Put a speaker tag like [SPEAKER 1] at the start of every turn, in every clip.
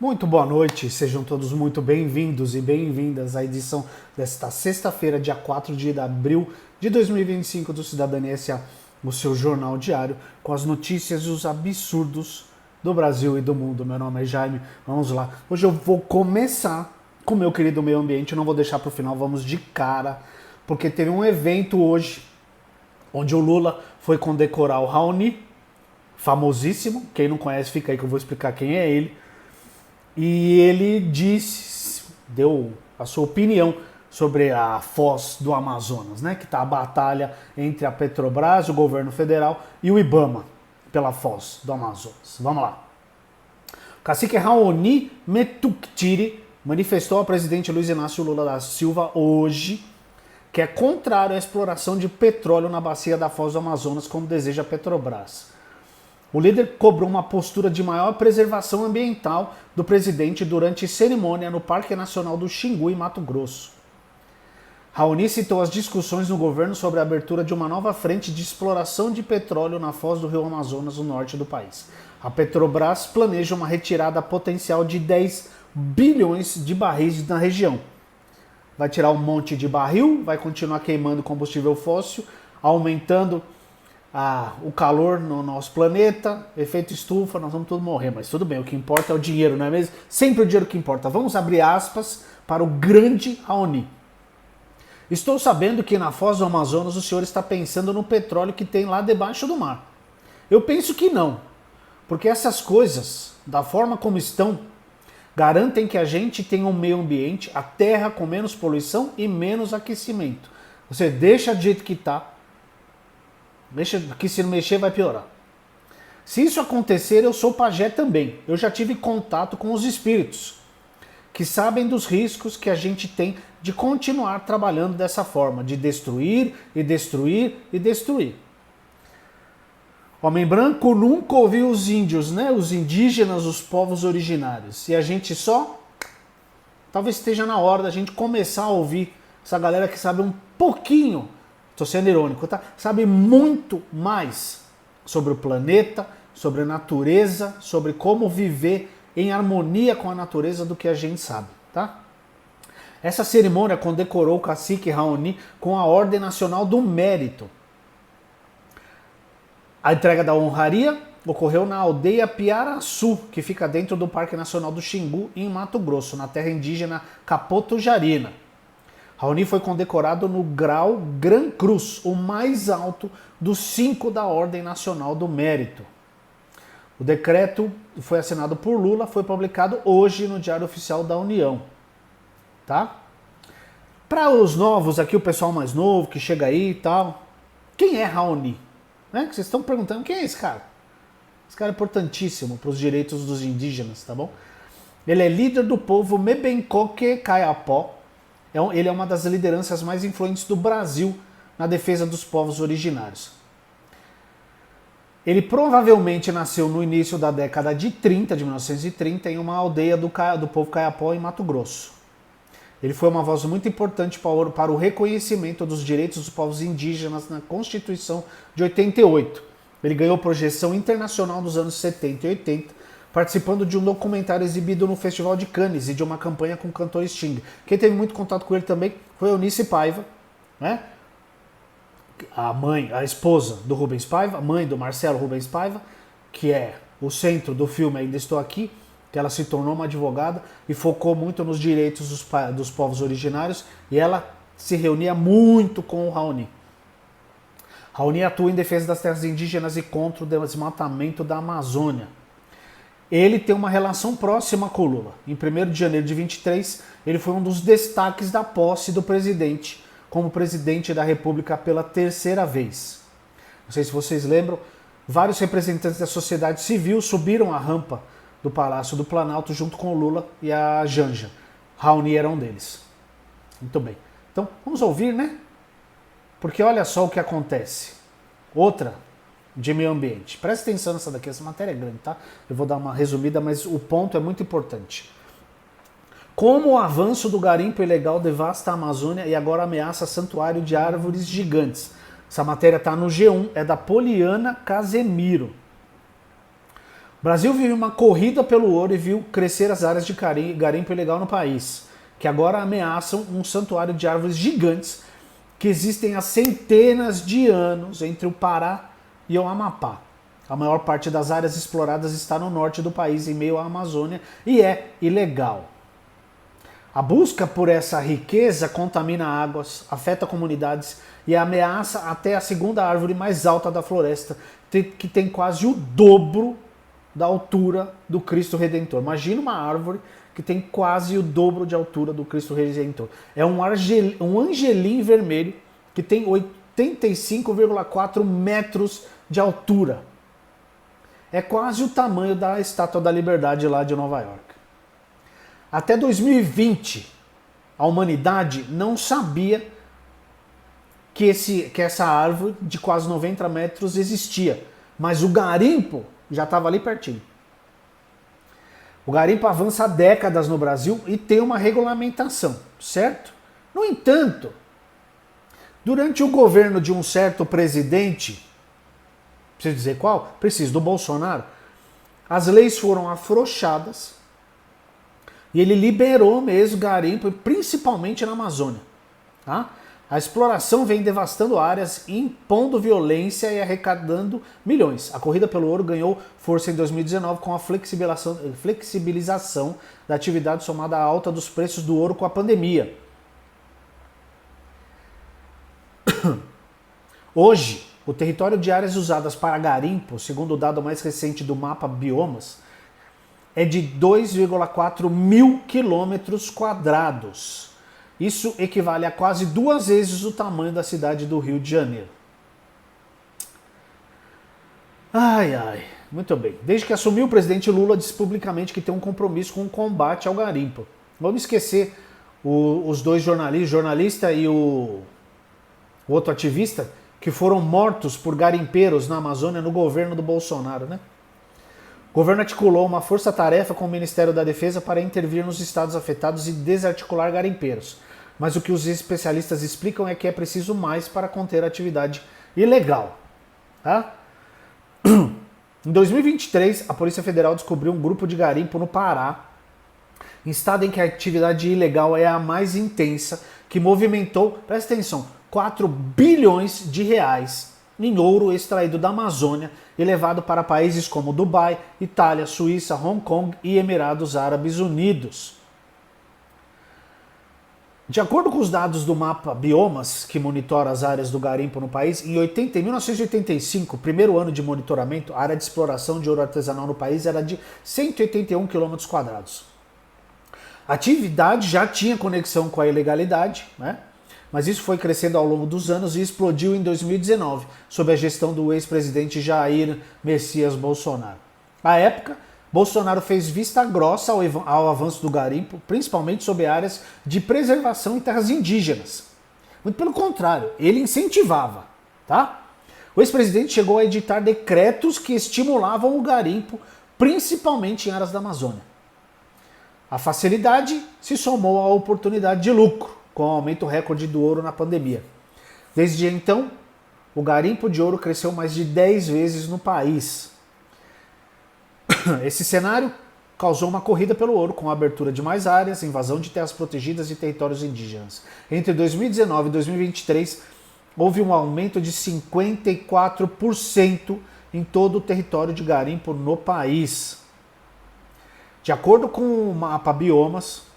[SPEAKER 1] Muito boa noite, sejam todos muito bem-vindos e bem-vindas à edição desta sexta-feira, dia 4 de abril de 2025 do Cidadania SA, o seu jornal diário, com as notícias e os absurdos do Brasil e do mundo. Meu nome é Jaime, vamos lá. Hoje eu vou começar com o meu querido meio ambiente, eu não vou deixar para o final, vamos de cara, porque teve um evento hoje, onde o Lula foi condecorar o Raoni, famosíssimo, quem não conhece fica aí que eu vou explicar quem é ele. E ele deu a sua opinião sobre a Foz do Amazonas, né? Que está a batalha entre a Petrobras, o governo federal e o IBAMA pela Foz do Amazonas. Vamos lá. O cacique Raoni Metuktiri manifestou ao presidente Luiz Inácio Lula da Silva hoje que é contrário à exploração de petróleo na bacia da Foz do Amazonas, como deseja a Petrobras. O líder cobrou uma postura de maior preservação ambiental do presidente durante cerimônia no Parque Nacional do Xingu, em Mato Grosso. Raoni citou as discussões no governo sobre a abertura de uma nova frente de exploração de petróleo na foz do rio Amazonas, no norte do país. A Petrobras planeja uma retirada potencial de 10 bilhões de barris na região. Vai tirar um monte de barril, vai continuar queimando combustível fóssil, aumentando o calor no nosso planeta, efeito estufa, nós vamos todos morrer, mas tudo bem, o que importa é o dinheiro, não é mesmo? Sempre o dinheiro que importa. Vamos abrir aspas para o grande Raoni. Estou sabendo que na Foz do Amazonas o senhor está pensando no petróleo que tem lá debaixo do mar. Eu penso que não, porque essas coisas, da forma como estão, garantem que a gente tenha um meio ambiente, a terra com menos poluição e menos aquecimento. Você deixa do jeito que está, que se não mexer vai piorar. Se isso acontecer, eu sou pajé também. Eu já tive contato com os espíritos, que sabem dos riscos que a gente tem de continuar trabalhando dessa forma, de destruir e destruir e destruir. Homem branco nunca ouviu os índios, né? Os indígenas, os povos originários. E a gente talvez esteja na hora da gente começar a ouvir essa galera que sabe um pouquinho, estou sendo irônico, tá? Sabe muito mais sobre o planeta, sobre a natureza, sobre como viver em harmonia com a natureza do que a gente sabe, tá? Essa cerimônia condecorou o cacique Raoni com a Ordem Nacional do Mérito. A entrega da honraria ocorreu na aldeia Piaraçu, que fica dentro do Parque Nacional do Xingu, em Mato Grosso, na terra indígena Capotujarina. Raoni foi condecorado no grau Gran Cruz, o mais alto dos 5 da Ordem Nacional do Mérito. O decreto foi assinado por Lula, foi publicado hoje no Diário Oficial da União. Tá? Para os novos aqui, o pessoal mais novo que chega aí e tal, quem é Raoni? Né? Que vocês estão perguntando, quem é esse cara? Esse cara é importantíssimo para os direitos dos indígenas, tá bom? Ele é líder do povo Mebencoque Kayapó. Ele é uma das lideranças mais influentes do Brasil na defesa dos povos originários. Ele provavelmente nasceu no início da década de 1930, em uma aldeia do povo Kayapó, em Mato Grosso. Ele foi uma voz muito importante para o reconhecimento dos direitos dos povos indígenas na Constituição de 88. Ele ganhou projeção internacional nos anos 70 e 80, participando de um documentário exibido no Festival de Cannes e de uma campanha com o cantor Sting. Quem teve muito contato com ele também foi a Eunice Paiva, né? A esposa do Rubens Paiva, a mãe do Marcelo Rubens Paiva, que é o centro do filme Ainda Estou Aqui, que ela se tornou uma advogada e focou muito nos direitos dos povos originários, e ela se reunia muito com o Raoni. Raoni atua em defesa das terras indígenas e contra o desmatamento da Amazônia. Ele tem uma relação próxima com o Lula. Em 1º de janeiro de 23, ele foi um dos destaques da posse do presidente como presidente da República pela 3ª vez. Não sei se vocês lembram, vários representantes da sociedade civil subiram a rampa do Palácio do Planalto junto com o Lula e a Janja. Raoni era um deles. Muito bem. Então, vamos ouvir, né? Porque olha só o que acontece. Outra de meio ambiente. Presta atenção nessa daqui, essa matéria é grande, tá? Eu vou dar uma resumida, mas o ponto é muito importante. Como o avanço do garimpo ilegal devasta a Amazônia e agora ameaça santuário de árvores gigantes. Essa matéria está no G1, é da Poliana Casemiro. O Brasil vive uma corrida pelo ouro e viu crescer as áreas de garimpo ilegal no país, que agora ameaçam um santuário de árvores gigantes que existem há centenas de anos entre o Pará e o Amapá. A maior parte das áreas exploradas está no norte do país, em meio à Amazônia, e é ilegal. A busca por essa riqueza contamina águas, afeta comunidades e ameaça até a segunda árvore mais alta da floresta, que tem quase o dobro da altura do Cristo Redentor. Imagina uma árvore que tem quase o dobro de altura do Cristo Redentor. É um angelim vermelho que tem 85,4 metros de altura. É quase o tamanho da Estátua da Liberdade lá de Nova York. Até 2020, a humanidade não sabia que essa árvore de quase 90 metros existia, mas o garimpo já estava ali pertinho. O garimpo avança há décadas no Brasil e tem uma regulamentação, certo? No entanto, durante o governo de um certo presidente, preciso dizer qual? Preciso, do Bolsonaro, as leis foram afrouxadas e ele liberou mesmo garimpo, principalmente na Amazônia. Tá? A exploração vem devastando áreas, impondo violência e arrecadando milhões. A corrida pelo ouro ganhou força em 2019 com a flexibilização da atividade somada à alta dos preços do ouro com a pandemia. Hoje, o território de áreas usadas para garimpo, segundo o dado mais recente do mapa Biomas, é de 2,4 mil quilômetros quadrados. Isso equivale a quase 2 vezes o tamanho da cidade do Rio de Janeiro. Ai, ai, muito bem. Desde que assumiu, o presidente Lula disse publicamente que tem um compromisso com o combate ao garimpo. Vamos esquecer os dois jornalista e o outro ativista, que foram mortos por garimpeiros na Amazônia no governo do Bolsonaro, né? O governo articulou uma força-tarefa com o Ministério da Defesa para intervir nos estados afetados e desarticular garimpeiros. Mas o que os especialistas explicam é que é preciso mais para conter a atividade ilegal. Tá? Em 2023, a Polícia Federal descobriu um grupo de garimpo no Pará, em estado em que a atividade ilegal é a mais intensa, que movimentou, presta atenção, 4 bilhões de reais em ouro extraído da Amazônia e levado para países como Dubai, Itália, Suíça, Hong Kong e Emirados Árabes Unidos. De acordo com os dados do mapa Biomas, que monitora as áreas do garimpo no país, em 1985, primeiro ano de monitoramento, a área de exploração de ouro artesanal no país era de 181 km². A atividade já tinha conexão com a ilegalidade, né? Mas isso foi crescendo ao longo dos anos e explodiu em 2019, sob a gestão do ex-presidente Jair Messias Bolsonaro. À época, Bolsonaro fez vista grossa ao avanço do garimpo, principalmente sobre áreas de preservação em terras indígenas. Muito pelo contrário, ele incentivava. Tá? O ex-presidente chegou a editar decretos que estimulavam o garimpo, principalmente em áreas da Amazônia. A facilidade se somou à oportunidade de lucro, com o aumento recorde do ouro na pandemia. Desde então, o garimpo de ouro cresceu mais de 10 vezes no país. Esse cenário causou uma corrida pelo ouro, com a abertura de mais áreas, invasão de terras protegidas e territórios indígenas. Entre 2019 e 2023, houve um aumento de 54% em todo o território de garimpo no país. De acordo com o mapa Biomas,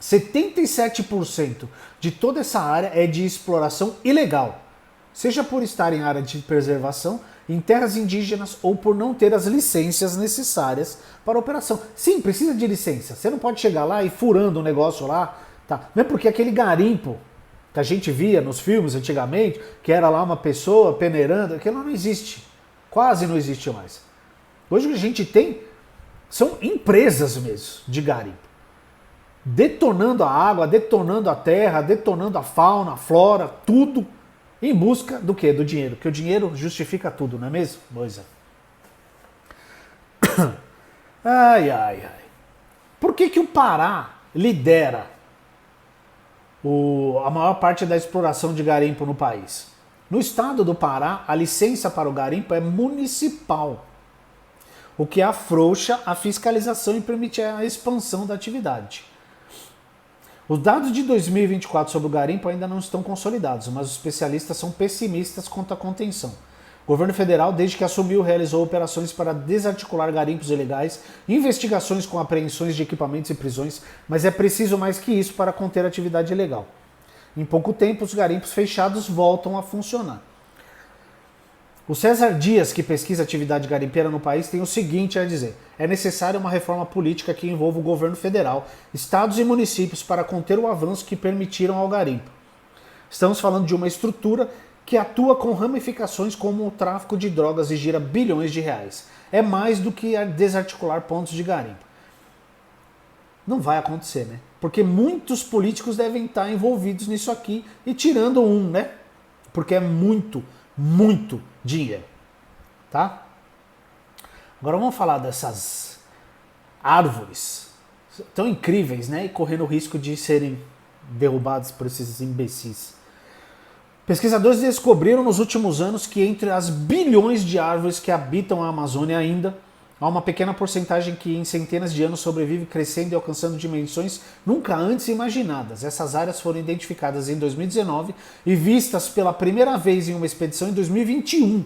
[SPEAKER 1] 77% de toda essa área é de exploração ilegal, seja por estar em área de preservação, em terras indígenas ou por não ter as licenças necessárias para a operação. Sim, precisa de licença. Você não pode chegar lá e furando um negócio lá. Tá? Mesmo porque aquele garimpo que a gente via nos filmes antigamente, que era lá uma pessoa peneirando, aquilo não existe. Quase não existe mais. Hoje o que a gente tem são empresas mesmo de garimpo. Detonando a água, detonando a terra, detonando a fauna, a flora, tudo em busca do quê? Do dinheiro. Porque o dinheiro justifica tudo, não é mesmo? Pois é. Ai, ai, ai. Por que o Pará lidera a maior parte da exploração de garimpo no país? No estado do Pará, a licença para o garimpo é municipal. o que afrouxa a fiscalização e permite a expansão da atividade. Os dados de 2024 sobre o garimpo ainda não estão consolidados, mas os especialistas são pessimistas quanto à contenção. O governo federal, desde que assumiu, realizou operações para desarticular garimpos ilegais, investigações com apreensões de equipamentos e prisões, mas é preciso mais que isso para conter a atividade ilegal. Em pouco tempo, os garimpos fechados voltam a funcionar. O César Dias, que pesquisa a atividade garimpeira no país, tem o seguinte a dizer: é necessária uma reforma política que envolva o governo federal, estados e municípios para conter o avanço que permitiram ao garimpo. Estamos falando de uma estrutura que atua com ramificações como o tráfico de drogas e gira bilhões de reais. É mais do que desarticular pontos de garimpo. Não vai acontecer, né? Porque muitos políticos devem estar envolvidos nisso aqui e tirando um, né? Porque é muito dinheiro, tá? Agora vamos falar dessas árvores tão incríveis, né? E correndo o risco de serem derrubadas por esses imbecis. Pesquisadores descobriram nos últimos anos que entre as bilhões de árvores que habitam a Amazônia ainda, há uma pequena porcentagem que em centenas de anos sobrevive crescendo e alcançando dimensões nunca antes imaginadas. Essas áreas foram identificadas em 2019 e vistas pela primeira vez em uma expedição em 2021.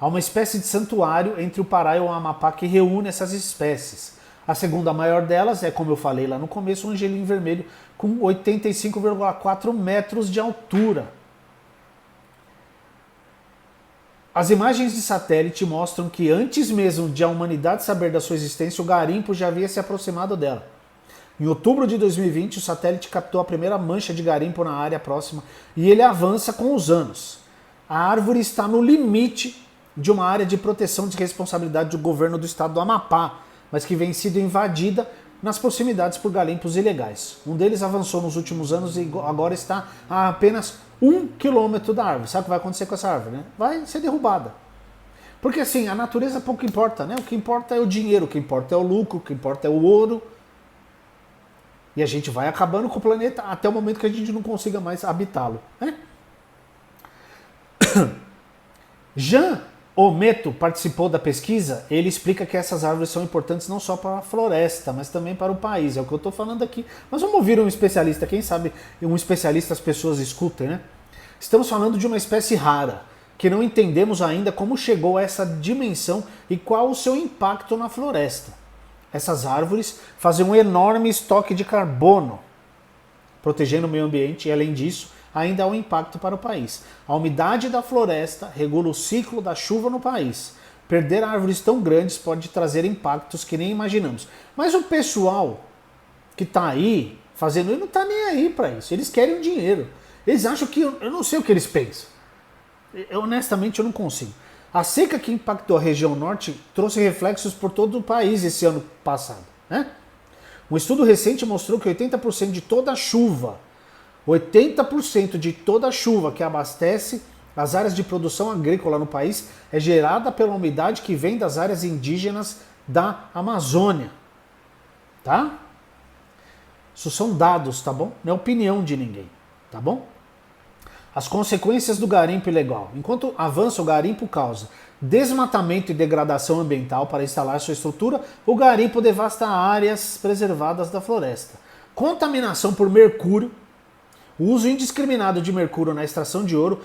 [SPEAKER 1] Há uma espécie de santuário entre o Pará e o Amapá que reúne essas espécies. A segunda maior delas é, como eu falei lá no começo, o angelim vermelho com 85,4 metros de altura. As imagens de satélite mostram que antes mesmo de a humanidade saber da sua existência, o garimpo já havia se aproximado dela. Em outubro de 2020, o satélite captou a primeira mancha de garimpo na área próxima e ele avança com os anos. A árvore está no limite de uma área de proteção de responsabilidade do governo do estado do Amapá, mas que vem sido invadida nas proximidades por garimpos ilegais. Um deles avançou nos últimos anos e agora está a apenas 1 quilômetro da árvore. Sabe o que vai acontecer com essa árvore, né? Vai ser derrubada. Porque assim, a natureza pouco importa, né? O que importa é o dinheiro, o que importa é o lucro, o que importa é o ouro. E a gente vai acabando com o planeta até o momento que a gente não consiga mais habitá-lo, né? Jean Ometo participou da pesquisa. Ele explica que essas árvores são importantes não só para a floresta, mas também para o país. É o que eu estou falando aqui. Mas vamos ouvir um especialista. Quem sabe um especialista as pessoas escutem, né? Estamos falando de uma espécie rara, que não entendemos ainda como chegou a essa dimensão e qual o seu impacto na floresta. Essas árvores fazem um enorme estoque de carbono, protegendo o meio ambiente e, além disso, ainda há um impacto para o país. A umidade da floresta regula o ciclo da chuva no país. Perder árvores tão grandes pode trazer impactos que nem imaginamos. Mas o pessoal que está aí fazendo, ele não está nem aí para isso. Eles querem o dinheiro. Eles acham que... Eu não sei o que eles pensam. Honestamente, eu não consigo. A seca que impactou a região norte trouxe reflexos por todo o país esse ano passado, né? Um estudo recente mostrou que 80% de toda a chuva que abastece as áreas de produção agrícola no país é gerada pela umidade que vem das áreas indígenas da Amazônia. Tá? Isso são dados, tá bom? Não é opinião de ninguém, tá bom? As consequências do garimpo ilegal. Enquanto avança o garimpo causa desmatamento e degradação ambiental para instalar sua estrutura, o garimpo devasta áreas preservadas da floresta. Contaminação por mercúrio. O uso indiscriminado de mercúrio na extração de ouro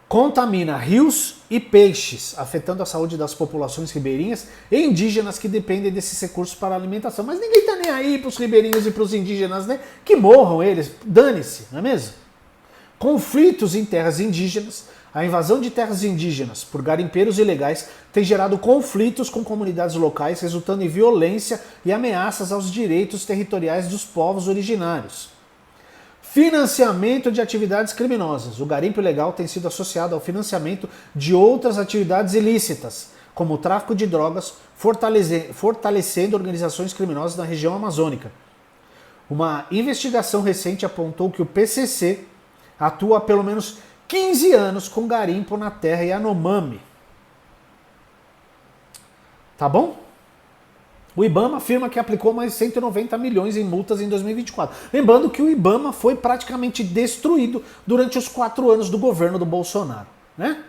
[SPEAKER 1] contamina rios e peixes, afetando a saúde das populações ribeirinhas e indígenas que dependem desses recursos para a alimentação. Mas ninguém está nem aí para os ribeirinhos e para os indígenas, né? Que morram eles, dane-se, não é mesmo? Conflitos em terras indígenas. A invasão de terras indígenas por garimpeiros ilegais tem gerado conflitos com comunidades locais, resultando em violência e ameaças aos direitos territoriais dos povos originários. Financiamento de atividades criminosas. O garimpo ilegal tem sido associado ao financiamento de outras atividades ilícitas, como o tráfico de drogas, fortalecendo organizações criminosas na região amazônica. Uma investigação recente apontou que o PCC atua há pelo menos 15 anos com garimpo na terra Yanomami. Tá bom? O IBAMA afirma que aplicou mais 190 milhões em multas em 2024. Lembrando que o IBAMA foi praticamente destruído durante os 4 anos do governo do Bolsonaro, né?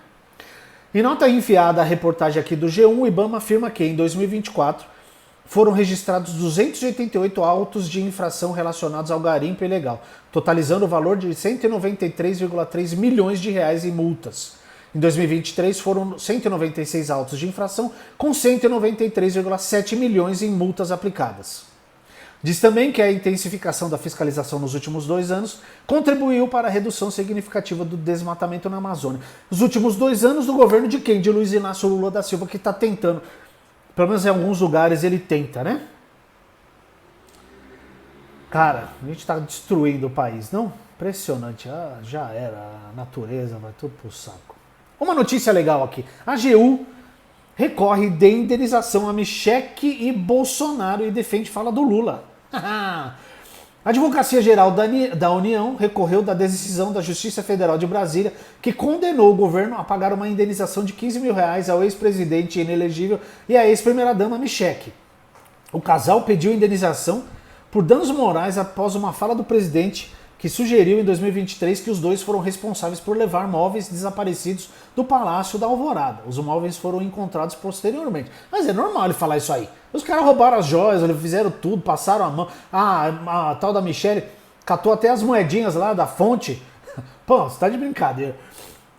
[SPEAKER 1] Em nota enviada à reportagem aqui do G1, o IBAMA afirma que em 2024 foram registrados 288 autos de infração relacionados ao garimpo ilegal, totalizando o valor de 193,3 milhões de reais em multas. Em 2023 foram 196 autos de infração, com 193,7 milhões em multas aplicadas. Diz também que a intensificação da fiscalização nos últimos 2 anos contribuiu para a redução significativa do desmatamento na Amazônia. Nos últimos 2 anos do governo de quem? De Luiz Inácio Lula da Silva, que está tentando. Pelo menos em alguns lugares ele tenta, né? Cara, a gente está destruindo o país, não? Impressionante. Ah, já era. A natureza vai tudo pro saco. Uma notícia legal aqui. A AGU recorre de indenização a Michele e Bolsonaro e defende fala do Lula. A Advocacia Geral da União recorreu da decisão da Justiça Federal de Brasília, que condenou o governo a pagar uma indenização de 15 mil reais ao ex-presidente inelegível e à ex-primeira-dama Michele. O casal pediu indenização por danos morais após uma fala do presidente que sugeriu em 2023 que os dois foram responsáveis por levar móveis desaparecidos do Palácio da Alvorada. Os móveis foram encontrados posteriormente. Mas é normal ele falar isso aí. Os caras roubaram as joias, fizeram tudo, passaram a mão. A tal da Michele catou até as moedinhas lá da fonte. Pô, você tá de brincadeira.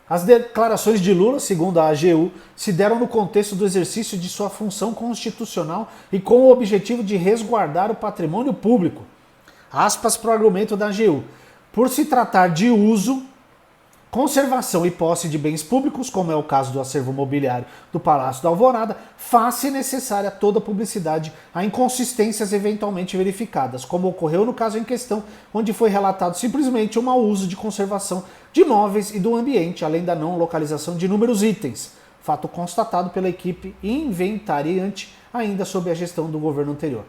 [SPEAKER 1] As declarações de Lula, segundo a AGU, se deram no contexto do exercício de sua função constitucional e com o objetivo de resguardar o patrimônio público. Aspas para o argumento da AGU. Por se tratar de uso, conservação e posse de bens públicos, como é o caso do acervo mobiliário do Palácio da Alvorada, faz-se necessária toda publicidade a inconsistências eventualmente verificadas, como ocorreu no caso em questão, onde foi relatado simplesmente um mau uso de conservação de imóveis e do ambiente, além da não localização de inúmeros itens, fato constatado pela equipe inventariante ainda sob a gestão do governo anterior.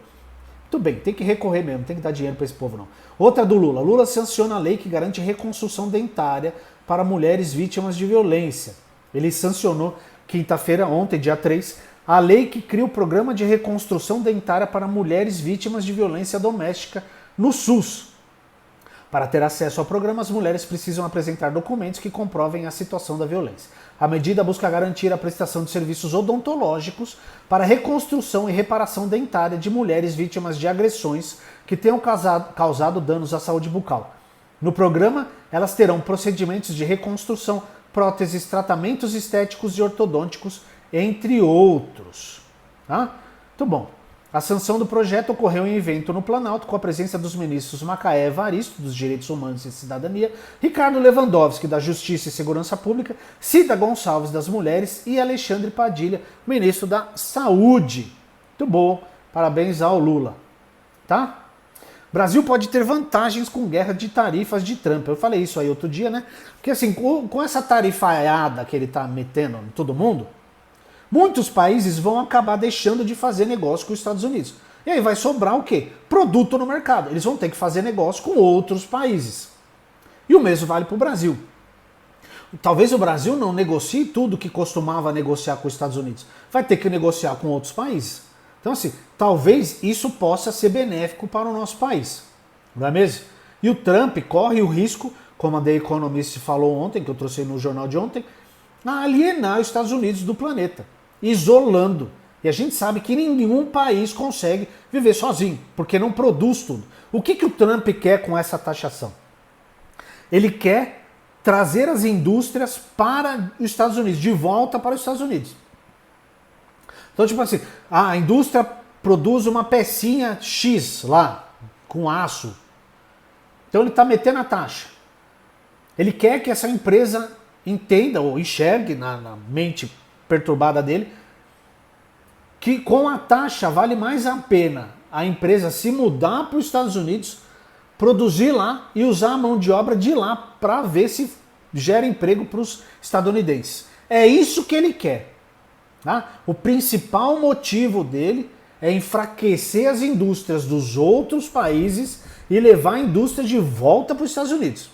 [SPEAKER 1] Tudo bem, tem que recorrer mesmo, tem que dar dinheiro para esse povo não. Outra do Lula. Lula sanciona a lei que garante reconstrução dentária para mulheres vítimas de violência. Ele sancionou quinta-feira, ontem, dia 3, a lei que cria o programa de reconstrução dentária para mulheres vítimas de violência doméstica no SUS. Para ter acesso ao programa, as mulheres precisam apresentar documentos que comprovem a situação da violência. A medida busca garantir a prestação de serviços odontológicos para reconstrução e reparação dentária de mulheres vítimas de agressões que tenham causado danos à saúde bucal. No programa, elas terão procedimentos de reconstrução, próteses, tratamentos estéticos e ortodônticos, entre outros. Tá? Muito bom. A sanção do projeto ocorreu em evento no Planalto com a presença dos ministros Macaé Evaristo, dos Direitos Humanos e Cidadania, Ricardo Lewandowski, da Justiça e Segurança Pública, Cida Gonçalves, das Mulheres e Alexandre Padilha, ministro da Saúde. Muito bom, parabéns ao Lula. Tá? Brasil pode ter vantagens com guerra de tarifas de Trump. Eu falei isso aí outro dia, né? Porque assim, com essa tarifaiada que ele tá metendo em todo mundo, muitos países vão acabar deixando de fazer negócio com os Estados Unidos. E aí vai sobrar o quê? Produto no mercado. Eles vão ter que fazer negócio com outros países. E o mesmo vale para o Brasil. Talvez o Brasil não negocie tudo que costumava negociar com os Estados Unidos. Vai ter que negociar com outros países. Então assim, talvez isso possa ser benéfico para o nosso país. Não é mesmo? E o Trump corre o risco, como a The Economist falou ontem, que eu trouxe no jornal de ontem, a alienar os Estados Unidos do planeta, isolando. E a gente sabe que nenhum país consegue viver sozinho, porque não produz tudo. O que o Trump quer com essa taxação? Ele quer trazer as indústrias para os Estados Unidos, de volta para os Estados Unidos. Então, tipo assim, a indústria produz uma pecinha X lá, com aço. Então ele está metendo a taxa. Ele quer que essa empresa entenda ou enxergue na mente perturbada dele que com a taxa vale mais a pena a empresa se mudar para os Estados Unidos, produzir lá e usar a mão de obra de lá para ver se gera emprego para os estadunidenses. É isso que ele quer. Tá? O principal motivo dele é enfraquecer as indústrias dos outros países e levar a indústria de volta para os Estados Unidos.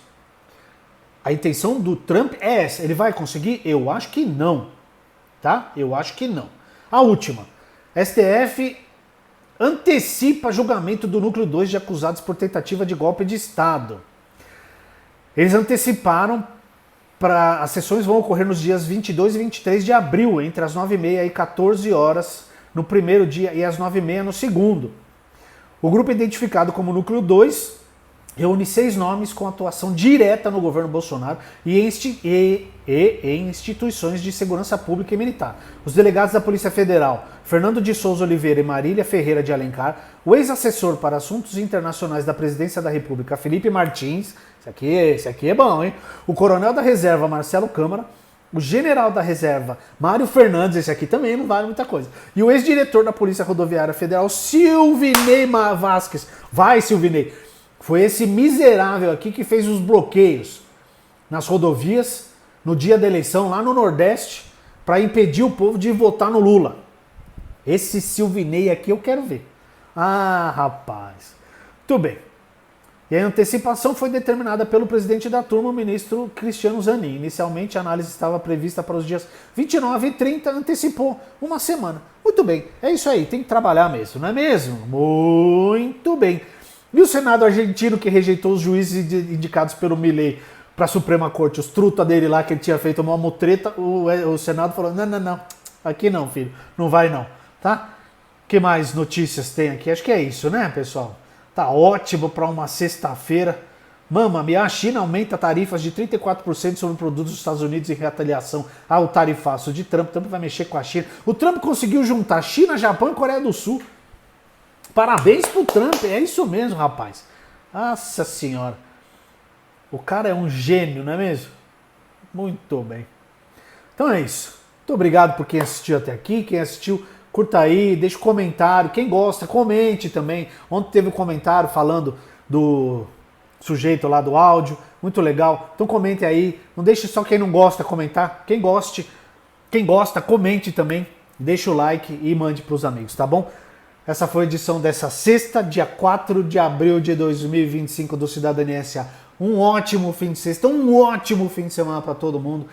[SPEAKER 1] A intenção do Trump é essa. Ele vai conseguir? Eu acho que não. Tá? Eu acho que não. A última. STF antecipa julgamento do núcleo 2 de acusados por tentativa de golpe de Estado. Eles anteciparam As sessões vão ocorrer nos dias 22 e 23 de abril, entre as 9h30 e 14 horas no primeiro dia e às 9h30 no segundo. O grupo identificado como Núcleo 2 reúne 6 nomes com atuação direta no governo Bolsonaro e em instituições de segurança pública e militar. Os delegados da Polícia Federal, Fernando de Souza Oliveira e Marília Ferreira de Alencar, o ex-assessor para assuntos internacionais da Presidência da República, Felipe Martins, esse aqui é bom, hein? O coronel da reserva, Marcelo Câmara, o general da reserva, Mário Fernandes, esse aqui também não vale muita coisa, e o ex-diretor da Polícia Rodoviária Federal, Silvinei Vasquez. Vai, Silvinei! Foi esse miserável aqui que fez os bloqueios nas rodovias no dia da eleição lá no Nordeste para impedir o povo de votar no Lula. Esse Silvinei aqui eu quero ver. Ah, rapaz. Tudo bem. E a antecipação foi determinada pelo presidente da turma, o ministro Cristiano Zanin. Inicialmente a análise estava prevista para os dias 29 e 30, antecipou uma semana. Muito bem, é isso aí, tem que trabalhar mesmo, não é mesmo? Muito bem. E o Senado argentino que rejeitou os juízes indicados pelo Milei para a Suprema Corte, os truta dele lá que ele tinha feito uma mutreta, o Senado falou, não, aqui não, filho, não vai não, tá? Que mais notícias tem aqui? Acho que é isso, né, pessoal? Tá ótimo para uma sexta-feira. Mamma mia, a China aumenta tarifas de 34% sobre produtos dos Estados Unidos em retaliação ao tarifaço de Trump. Trump vai mexer com a China. O Trump conseguiu juntar China, Japão e Coreia do Sul. Parabéns pro Trump, é isso mesmo, rapaz. Nossa senhora. O cara é um gênio, não é mesmo? Muito bem. Então é isso. Muito obrigado por quem assistiu até aqui. Quem assistiu, curta aí, deixa um comentário. Quem gosta, comente também. Ontem teve um comentário falando do sujeito lá do áudio. Muito legal. Então comente aí. Não deixe só quem não gosta comentar. Quem gosta, comente também. Deixa o like e mande pros amigos, tá bom? Essa foi a edição dessa sexta, dia 4 de abril de 2025 do Cidadania S.A. Um ótimo fim de sexta, um ótimo fim de semana para todo mundo.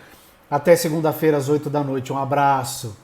[SPEAKER 1] Até segunda-feira às 8 da noite. Um abraço.